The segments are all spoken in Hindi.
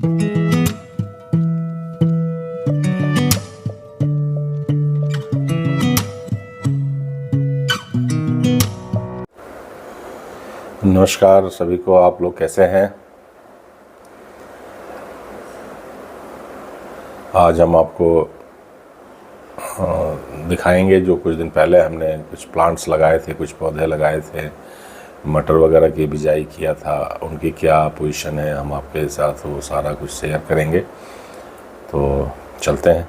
नमस्कार सभी को, आप लोग कैसे हैं। आज हम आपको दिखाएंगे जो कुछ दिन पहले हमने कुछ प्लांट्स लगाए थे, कुछ पौधे लगाए थे, मटर वगैरह की बिजाई किया था, उनकी क्या पोजीशन है, हम आपके साथ वो सारा कुछ शेयर करेंगे। तो चलते हैं।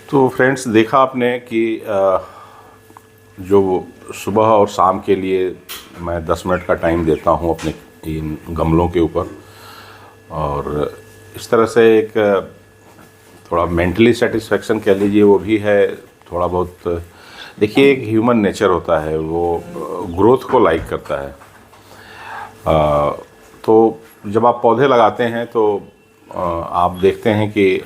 तो फ्रेंड्स, देखा आपने कि जो सुबह और शाम के लिए मैं 10 मिनट का टाइम देता हूँ अपने इन गमलों के ऊपर, और इस तरह से एक थोड़ा मेंटली सेटिस्फेक्शन कह लीजिए वो भी है। थोड़ा बहुत देखिए, एक ह्यूमन नेचर होता है, वो ग्रोथ को लाइक करता है। तो जब आप पौधे लगाते हैं तो आप देखते हैं कि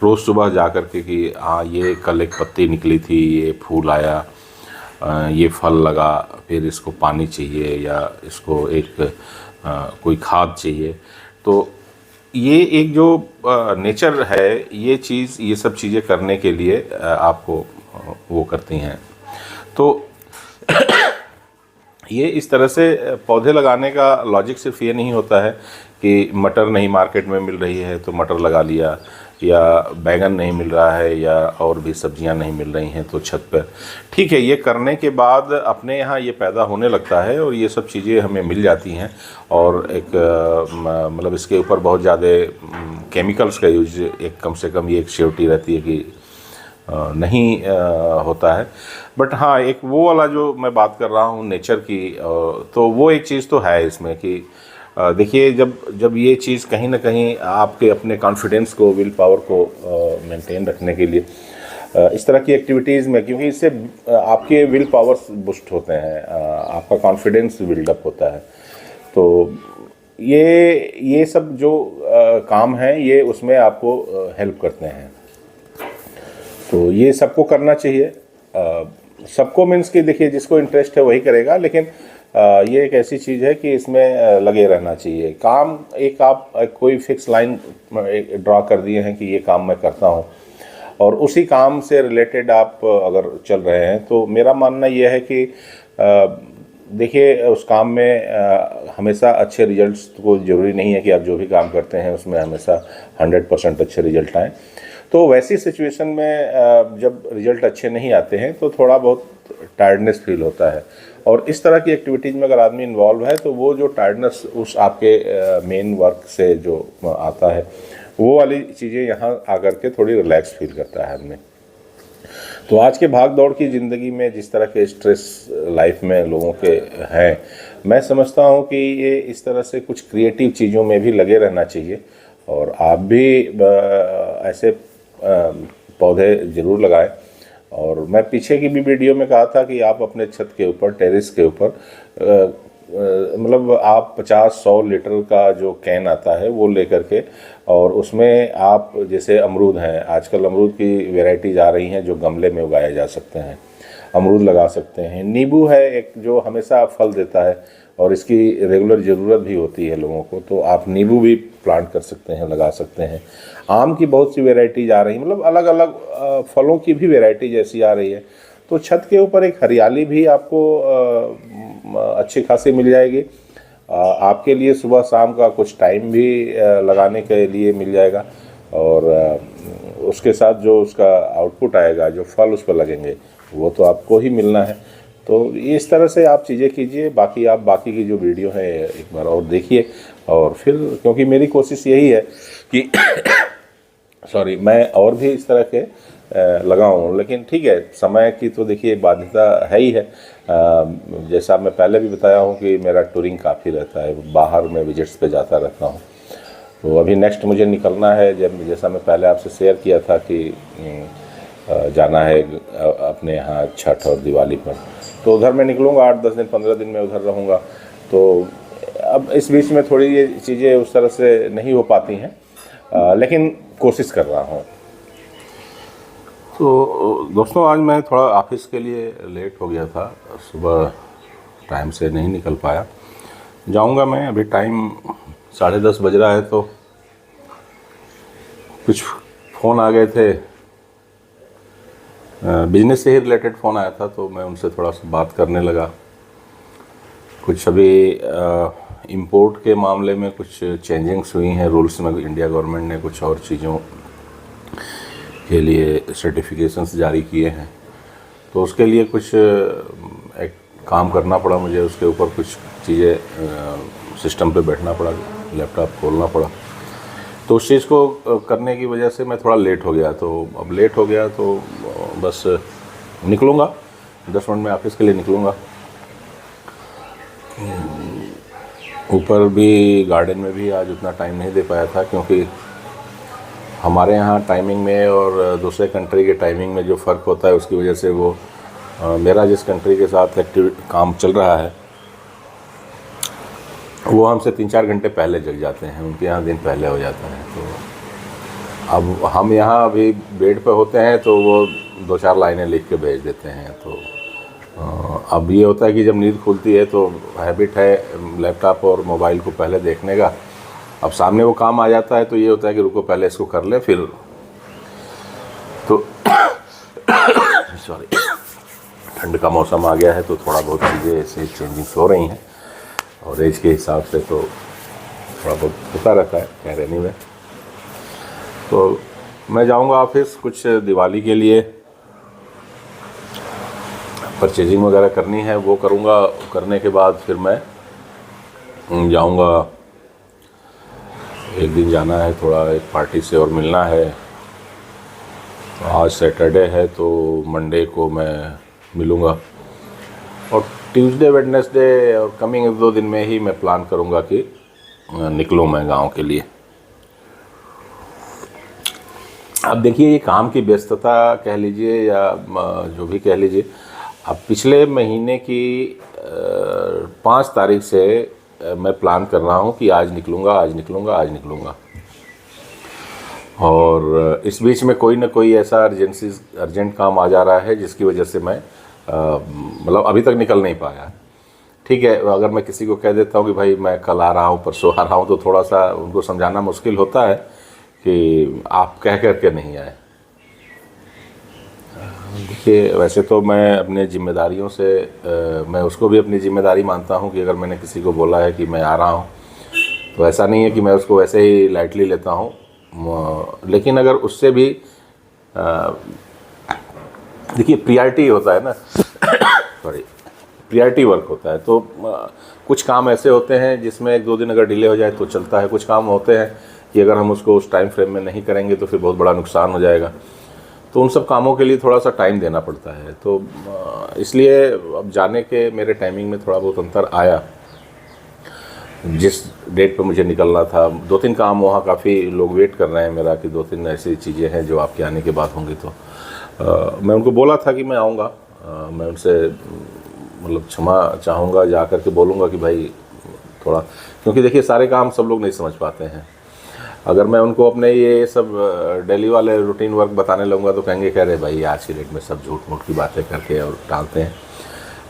रोज़ सुबह जा कर के कि हाँ, ये कल एक पत्ती निकली थी, ये फूल आया, ये फल लगा, फिर इसको पानी चाहिए या इसको एक कोई खाद चाहिए। तो ये एक जो नेचर है, ये चीज़, ये सब चीज़ें करने के लिए आपको वो करती हैं। तो ये इस तरह से पौधे लगाने का लॉजिक सिर्फ ये नहीं होता है कि मटर नहीं मार्केट में मिल रही है तो मटर लगा लिया, या बैगन नहीं मिल रहा है, या और भी सब्जियां नहीं मिल रही हैं तो छत पर। ठीक है, ये करने के बाद अपने यहाँ ये पैदा होने लगता है और ये सब चीज़ें हमें मिल जाती हैं, और एक मतलब इसके ऊपर बहुत ज़्यादा केमिकल्स का यूज, एक कम से कम ये एक श्योरिटी रहती है कि नहीं होता है। बट हाँ, एक वो वाला जो मैं बात कर रहा हूँ नेचर की, तो वो एक चीज़ तो है इसमें कि देखिए, जब जब ये चीज़ कहीं ना कहीं आपके अपने कॉन्फिडेंस को, विल पावर को मेंटेन रखने के लिए इस तरह की एक्टिविटीज़ में, क्योंकि इससे आपके विल पावर्स बूस्ट होते हैं, आपका कॉन्फिडेंस बिल्डअप होता है। तो ये सब जो काम हैं, ये उसमें आपको हेल्प करते हैं। तो ये सबको करना चाहिए, सबको मीन्स कि देखिए, जिसको इंटरेस्ट है वही करेगा, लेकिन ये एक ऐसी चीज़ है कि इसमें लगे रहना चाहिए। काम एक आप कोई फिक्स लाइन ड्रा कर दिए हैं कि ये काम मैं करता हूँ, और उसी काम से रिलेटेड आप अगर चल रहे हैं, तो मेरा मानना यह है कि देखिए, उस काम में हमेशा अच्छे रिजल्ट्स को ज़रूरी नहीं है कि आप जो भी काम करते हैं उसमें हमेशा 100% अच्छे रिजल्ट आएँ। तो वैसी सिचुएशन में जब रिजल्ट अच्छे नहीं आते हैं तो थोड़ा बहुत टायर्डनेस फील होता है, और इस तरह की एक्टिविटीज़ में अगर आदमी इन्वॉल्व है तो वो जो टायर्डनेस उस आपके मेन वर्क से जो आता है, वो वाली चीज़ें यहाँ आकर के थोड़ी रिलैक्स फील करता है आदमी। तो आज के भाग दौड़ की ज़िंदगी में जिस तरह के स्ट्रेस लाइफ में लोगों के हैं, मैं समझता हूँ कि ये इस तरह से कुछ क्रिएटिव चीज़ों में भी लगे रहना चाहिए, और आप भी ऐसे पौधे ज़रूर लगाएं। और मैं पीछे की भी वीडियो में कहा था कि आप अपने छत के ऊपर, टेरेस के ऊपर मतलब आप 50-100 लीटर का जो कैन आता है वो लेकर के, और उसमें आप, जैसे अमरूद हैं, आजकल अमरूद की वैरायटीज आ रही हैं जो गमले में उगाए जा सकते हैं, अमरूद लगा सकते हैं। नींबू है एक जो हमेशा फल देता है और इसकी रेगुलर ज़रूरत भी होती है लोगों को, तो आप नींबू भी प्लांट कर सकते हैं, लगा सकते हैं। आम की बहुत सी वैरायटीज आ रही हैं, मतलब अलग अलग फलों की भी वैरायटी जैसी आ रही है। तो छत के ऊपर एक हरियाली भी आपको अच्छी खासी मिल जाएगी, आपके लिए सुबह शाम का कुछ टाइम भी लगाने के लिए मिल जाएगा, और उसके साथ जो उसका आउटपुट आएगा, जो फल उस पर लगेंगे, वो तो आपको ही मिलना है। तो इस तरह से आप चीज़ें कीजिए। बाकी आप बाकी की जो वीडियो है एक बार और देखिए, और फिर, क्योंकि मेरी कोशिश यही है कि सॉरी, मैं और भी इस तरह के लगाऊं, लेकिन ठीक है, समय की तो देखिए बाध्यता है ही है। जैसा मैं पहले भी बताया हूं कि मेरा टूरिंग काफ़ी रहता है, बाहर में विजिट्स पे जाता रहता हूं। तो अभी नेक्स्ट मुझे निकलना है, जैसा मैं पहले आपसे शेयर किया था कि जाना है अपने यहाँ छठ और दिवाली पर, तो उधर मैं निकलूँगा 8-10 दिन, 15 दिन में उधर रहूँगा। तो अब इस बीच में थोड़ी ये चीज़ें उस तरह से नहीं हो पाती हैं, लेकिन कोशिश कर रहा हूँ। तो दोस्तों, आज मैं थोड़ा ऑफिस के लिए लेट हो गया था, सुबह टाइम से नहीं निकल पाया। जाऊँगा मैं, अभी टाइम 10:30 बज रहा है, तो कुछ फ़ोन आ गए थे, बिजनेस से ही रिलेटेड फ़ोन आया था, तो मैं उनसे थोड़ा सा बात करने लगा। कुछ अभी इंपोर्ट के मामले में कुछ चेंजिंग्स हुई हैं रूल्स में, इंडिया गवर्नमेंट ने कुछ और चीज़ों के लिए सर्टिफिकेशंस जारी किए हैं, तो उसके लिए कुछ एक काम करना पड़ा मुझे, उसके ऊपर कुछ चीज़ें सिस्टम पे बैठना पड़ा, लैपटॉप खोलना पड़ा। तो उस चीज़ को करने की वजह से मैं थोड़ा लेट हो गया। तो अब लेट हो गया तो बस निकलूँगा, 10 मिनट में ऑफिस के लिए निकलूँगा। ऊपर भी गार्डन में भी आज उतना टाइम नहीं दे पाया था, क्योंकि हमारे यहाँ टाइमिंग में और दूसरे कंट्री के टाइमिंग में जो फ़र्क होता है, उसकी वजह से वो मेरा जिस कंट्री के साथ काम चल रहा है, वो हमसे 3-4 घंटे पहले जग जाते हैं, उनके यहाँ दिन पहले हो जाता है। तो अब हम यहाँ अभी बेड पे होते हैं तो वो 2-4 लाइनें लिख के भेज देते हैं। तो अब ये होता है कि जब नींद खुलती है तो हैबिट है लैपटॉप और मोबाइल को पहले देखने का, अब सामने वो काम आ जाता है तो ये होता है कि रुको पहले इसको कर लें फिर। तो सॉरी, ठंड का मौसम आ गया है तो थोड़ा बहुत चीज़ें ऐसे चेंजिंग्स हो रही हैं, और एज के हिसाब से तो थोड़ा बहुत होता रहता है, क्या रहने में। तो मैं जाऊंगा ऑफिस, कुछ दिवाली के लिए परचेजिंग वगैरह करनी है, वो करूंगा। करने के बाद फिर मैं जाऊंगा, एक दिन जाना है थोड़ा एक पार्टी से और मिलना है। तो आज सैटरडे है तो मंडे को मैं मिलूंगा, और ट्यूसडे वेडनेसडे और कमिंग 1-2 दिन में ही मैं प्लान करूंगा कि निकलूँ मैं गांव के लिए। अब देखिए, ये काम की व्यस्तता कह लीजिए या जो भी कह लीजिए, अब पिछले महीने की 5 तारीख से मैं प्लान कर रहा हूँ कि आज निकलूँगा, आज निकलूँगा, आज निकलूँगा, और इस बीच में कोई ना कोई ऐसा अर्जेंट काम आ जा रहा है जिसकी वजह से मैं मतलब अभी तक निकल नहीं पाया। ठीक है, अगर मैं किसी को कह देता हूँ कि भाई मैं कल आ रहा हूँ, परसों आ रहा हूँ, तो थोड़ा सा उनको समझाना मुश्किल होता है कि आप कह करके नहीं आए। देखिए, वैसे तो मैं अपने जिम्मेदारियों से मैं उसको भी अपनी जिम्मेदारी मानता हूँ कि अगर मैंने किसी को बोला है कि मैं आ रहा हूँ तो ऐसा नहीं है कि मैं उसको वैसे ही लाइटली लेता हूँ। लेकिन अगर उससे भी देखिए, प्रियॉरिटी होता है ना सॉरी, प्रियॉरिटी वर्क होता है। तो कुछ काम ऐसे होते हैं जिसमें 1-2 दिन अगर डिले हो जाए तो चलता है, कुछ काम होते हैं कि अगर हम उसको उस टाइम फ्रेम में नहीं करेंगे तो फिर बहुत बड़ा नुकसान हो जाएगा। तो उन सब कामों के लिए थोड़ा सा टाइम देना पड़ता है। तो इसलिए अब जाने के मेरे टाइमिंग में थोड़ा बहुत अंतर आया। जिस डेट पे मुझे निकलना था, 2-3 काम वहाँ काफ़ी लोग वेट कर रहे हैं मेरा कि 2-3 ऐसी चीज़ें हैं जो आपके आने के बाद होंगी। तो मैं उनको बोला था कि मैं आऊँगा। मैं उनसे मतलब क्षमा चाहूँगा, जा कर के बोलूँगा कि भाई थोड़ा, क्योंकि देखिए सारे काम सब लोग नहीं समझ पाते हैं। अगर मैं उनको अपने ये सब डेली वाले रूटीन वर्क बताने लगूँगा तो कहेंगे कह रहे भाई आज की डेट में सब झूठ मूठ की बातें करके और टालते हैं।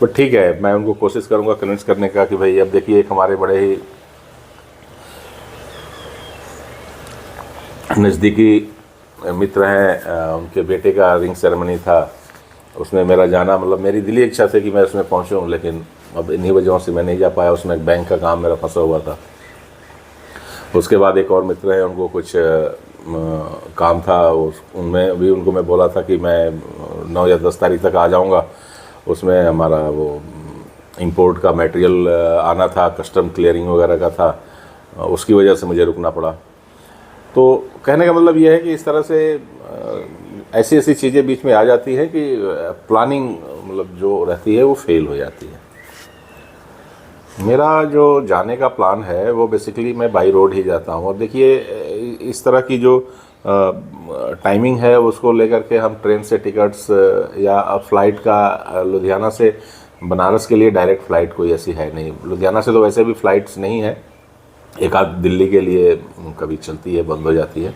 बट ठीक है, मैं उनको कोशिश करूँगा कन्विंस करने का कि भाई अब देखिए, एक हमारे बड़े ही नज़दीकी मित्र हैं, उनके बेटे का रिंग सेरेमनी था, उसमें मेरा जाना मतलब मेरी दिली इच्छा थी कि मैं उसमें पहुंचूं, लेकिन अब इन्हीं वजहों से मैं नहीं जा पाया। उसमें एक बैंक का काम मेरा फंसा हुआ था। उसके बाद एक और मित्र हैं, उनको कुछ काम था, उनमें भी उनको मैं बोला था कि मैं 9 या 10 तारीख तक आ जाऊंगा। उसमें हमारा वो इंपोर्ट का मटेरियल आना था, कस्टम क्लियरिंग वगैरह का था, उसकी वजह से मुझे रुकना पड़ा। तो कहने का मतलब ये है कि इस तरह से ऐसी ऐसी चीज़ें बीच में आ जाती हैं कि प्लानिंग मतलब जो रहती है वो फेल हो जाती है। मेरा जो जाने का प्लान है वो बेसिकली मैं बाई रोड ही जाता हूँ। और देखिए, इस तरह की जो टाइमिंग है उसको लेकर के हम ट्रेन से टिकट्स या फ़्लाइट का लुधियाना से बनारस के लिए डायरेक्ट फ़्लाइट कोई ऐसी है नहीं। लुधियाना से तो वैसे भी फ़्लाइट्स नहीं है, एक आध दिल्ली के लिए कभी चलती है, बंद हो जाती है।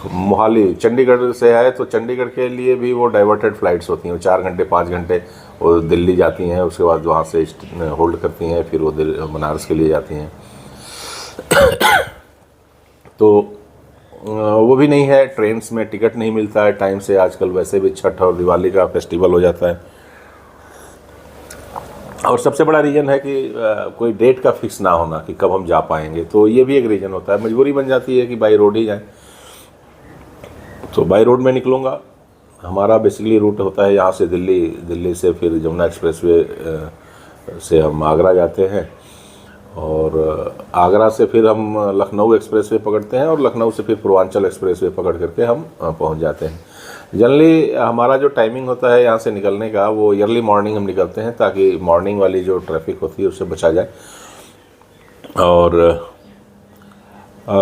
मोहाली चंडीगढ़ से है तो चंडीगढ़ के लिए भी वो डाइवर्टेड फ़्लाइट्स होती हैं, 4 घंटे 5 घंटे वो दिल्ली जाती हैं, उसके बाद वहाँ से होल्ड करती हैं, फिर वो बनारस के लिए जाती हैं। तो वो भी नहीं है, ट्रेन्स में टिकट नहीं मिलता है टाइम से। आजकल वैसे भी छठ और दिवाली का फेस्टिवल हो जाता है। और सबसे बड़ा रीज़न है कि कोई डेट का फिक्स ना होना कि कब हम जा पाएंगे, तो ये भी एक रीज़न होता है। मजबूरी बन जाती है कि बाई रोड ही जाएं। तो बाई रोड में निकलूँगा। हमारा बेसिकली रूट होता है यहाँ से दिल्ली, दिल्ली से फिर जमुना एक्सप्रेसवे से हम आगरा जाते हैं, और आगरा से फिर हम लखनऊ एक्सप्रेसवे पकड़ते हैं, और लखनऊ से फिर पूर्वांचल एक्सप्रेसवे पकड़ करके हम पहुँच जाते हैं। जनरली हमारा जो टाइमिंग होता है यहाँ से निकलने का वो अर्ली मॉर्निंग हम निकलते हैं, ताकि मॉर्निंग वाली जो ट्रैफिक होती है उससे बचा जाए। और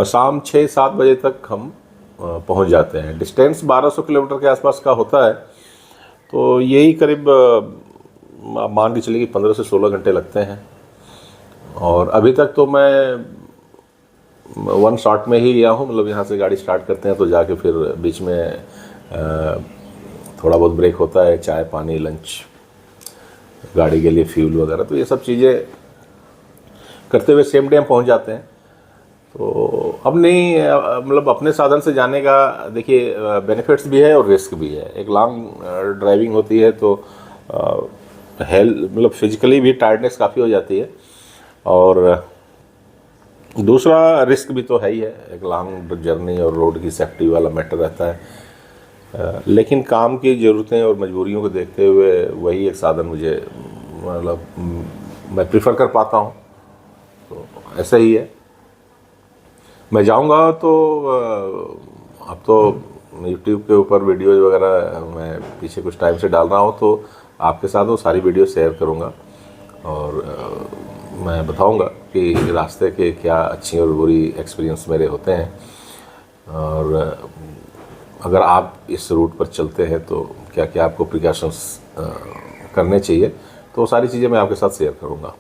शाम 6-7 बजे तक हम पहुँच जाते हैं। डिस्टेंस 1200 किलोमीटर के आसपास का होता है, तो यही करीब आप मान के चलिए कि 15 से 16 घंटे लगते हैं। और अभी तक तो मैं 1 शॉट में ही गया हूँ, मतलब यहाँ से गाड़ी स्टार्ट करते हैं तो जाके फिर बीच में थोड़ा बहुत ब्रेक होता है, चाय पानी लंच, गाड़ी के लिए फ्यूल वगैरह, तो ये सब चीज़ें करते हुए सेम डे हम पहुँच जाते हैं। तो अब नहीं मतलब अपने साधन से जाने का देखिए बेनिफिट्स भी है और रिस्क भी है। एक लॉन्ग ड्राइविंग होती है तो हेल्थ मतलब फिजिकली भी टायर्डनेस काफ़ी हो जाती है, और दूसरा रिस्क भी तो है ही है, एक लॉन्ग जर्नी और रोड की सेफ्टी वाला मैटर रहता है। लेकिन काम की ज़रूरतें और मजबूरियों को देखते हुए वही एक साधन मुझे मतलब मैं प्रीफर कर पाता हूँ, तो ऐसा ही है। मैं जाऊँगा तो अब तो यूट्यूब के ऊपर वीडियोज़ वगैरह मैं पीछे कुछ टाइम से डाल रहा हूँ, तो आपके साथ वो सारी वीडियो शेयर करूँगा और मैं बताऊँगा कि रास्ते के क्या अच्छी और बुरी एक्सपीरियंस मेरे होते हैं, और अगर आप इस रूट पर चलते हैं तो क्या क्या आपको प्रिकॉशंस करने चाहिए, तो सारी चीज़ें मैं आपके साथ शेयर करूँगा।